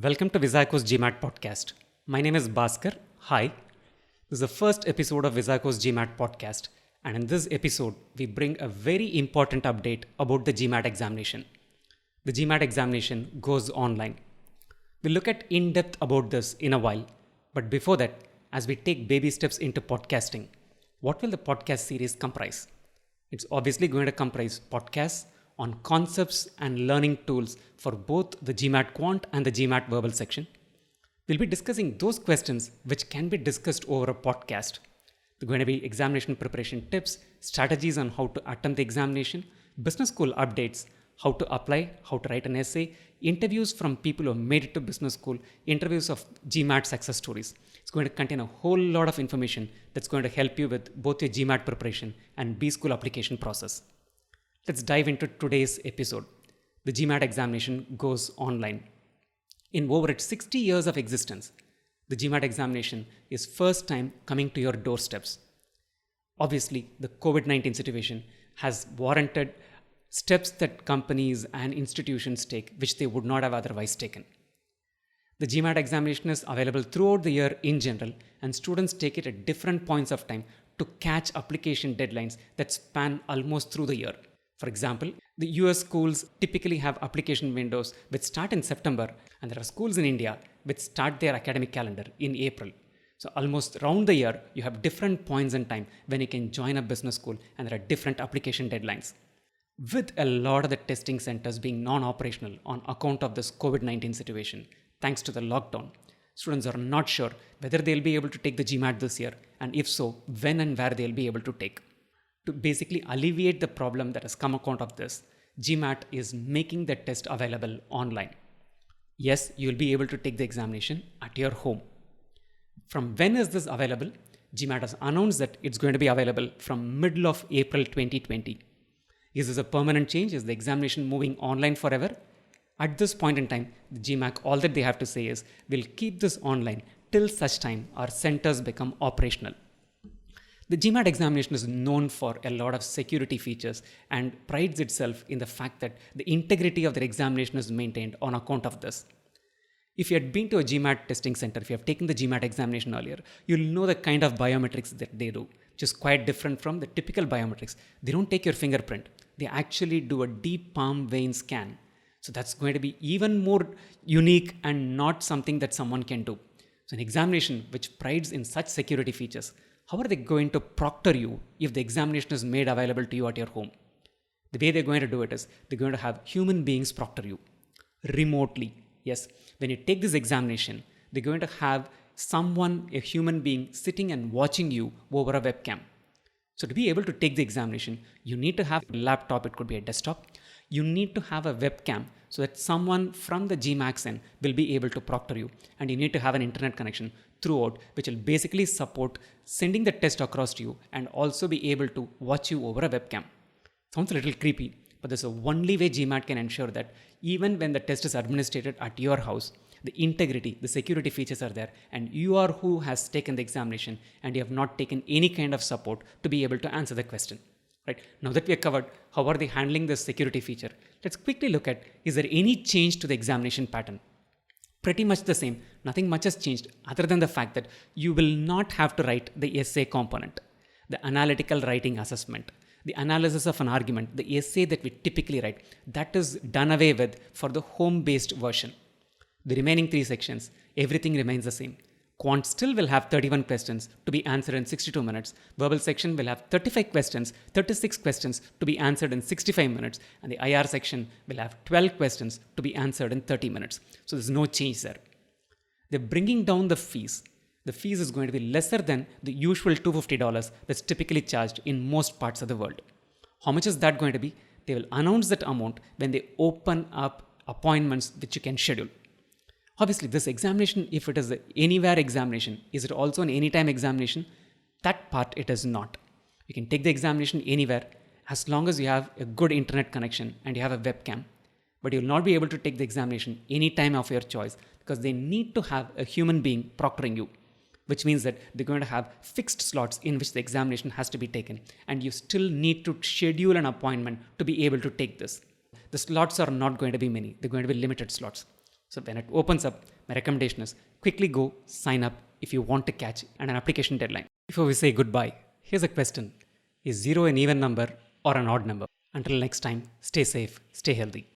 Welcome to Wizako's GMAT podcast. My name is Baskar. Hi. This is the first episode of Wizako's GMAT podcast, and in this episode, we bring a very important update about the GMAT examination. The GMAT examination goes online. We'll look at in-depth about this in a while, but before that, as we take baby steps into podcasting, what will the podcast series comprise? It's obviously going to comprise podcasts on concepts and learning tools for both the GMAT Quant and the GMAT Verbal section. We'll be discussing those questions which can be discussed over a podcast. They're going to be examination preparation tips, strategies on how to attempt the examination, business school updates, how to apply, how to write an essay, interviews from people who have made it to business school, interviews of GMAT success stories. It's going to contain a whole lot of information that's going to help you with both your GMAT preparation and B school application process. Let's dive into today's episode. The GMAT examination goes online. In over its 60 years of existence, the GMAT examination is first time coming to your doorsteps. Obviously, the COVID-19 situation has warranted steps that companies and institutions take which they would not have otherwise taken. The GMAT examination is available throughout the year in general, and students take it at different points of time to catch application deadlines that span almost through the year. For example, the US schools typically have application windows which start in September, and there are schools in India which start their academic calendar in April. So almost around the year, you have different points in time when you can join a business school, and there are different application deadlines. With a lot of the testing centers being non-operational on account of this COVID-19 situation, thanks to the lockdown, students are not sure whether they'll be able to take the GMAT this year, and if so, when and where they'll be able to take. To basically alleviate the problem that has come account of this, GMAT is making the test available online. Yes, you'll be able to take the examination at your home. From when is this available? GMAT has announced that it's going to be available from middle of April 2020. Is this a permanent change? Is the examination moving online forever? At this point in time, the GMAT, all that they have to say is, we'll keep this online till such time our centers become operational. The GMAT examination is known for a lot of security features and prides itself in the fact that the integrity of the examination is maintained on account of this. If you had been to a GMAT testing center, if you have taken the GMAT examination earlier, you'll know the kind of biometrics that they do, which is quite different from the typical biometrics. They don't take your fingerprint. They actually do a deep palm vein scan. So that's going to be even more unique and not something that someone can do. So an examination which prides in such security features, how are they going to proctor you if the examination is made available to you at your home? The way they're going to do it is they're going to have human beings proctor you remotely. Yes, when you take this examination, they're going to have someone, a human being, sitting and watching you over a webcam. So to be able to take the examination, you need to have a laptop, it could be a desktop. You need to have a webcam so that someone from the GMAT end will be able to proctor you, and you need to have an internet connection throughout, which will basically support sending the test across to you and also be able to watch you over a webcam. Sounds a little creepy, but there's a only way GMAT can ensure that even when the test is administered at your house, the integrity, the security features are there, and you are who has taken the examination, and you have not taken any kind of support to be able to answer the question. Right? Now that we have covered how are they handling this security feature, let's quickly look at, is there any change to the examination pattern? Pretty much the same. Nothing much has changed other than the fact that you will not have to write the essay component, the analytical writing assessment, the analysis of an argument, the essay that we typically write. That is done away with for the home-based version. The remaining 3 sections, everything remains the same. Quant still will have 31 questions to be answered in 62 minutes. Verbal section will have 35 questions, 36 questions to be answered in 65 minutes. And the IR section will have 12 questions to be answered in 30 minutes. So there's no change there. They're bringing down the fees. The fees is going to be lesser than the usual $250 that's typically charged in most parts of the world. How much is that going to be? They will announce that amount when they open up appointments which you can schedule. Obviously, this examination, if it is an anywhere examination, is it also an anytime examination? That part it is not. You can take the examination anywhere as long as you have a good internet connection and you have a webcam. But you will not be able to take the examination anytime of your choice because they need to have a human being proctoring you, which means that they're going to have fixed slots in which the examination has to be taken, and you still need to schedule an appointment to be able to take this. The slots are not going to be many. They're going to be limited slots. So when it opens up, my recommendation is quickly go sign up if you want to catch an application deadline. Before we say goodbye, here's a question. Is 0 an even number or an odd number? Until next time, stay safe, stay healthy.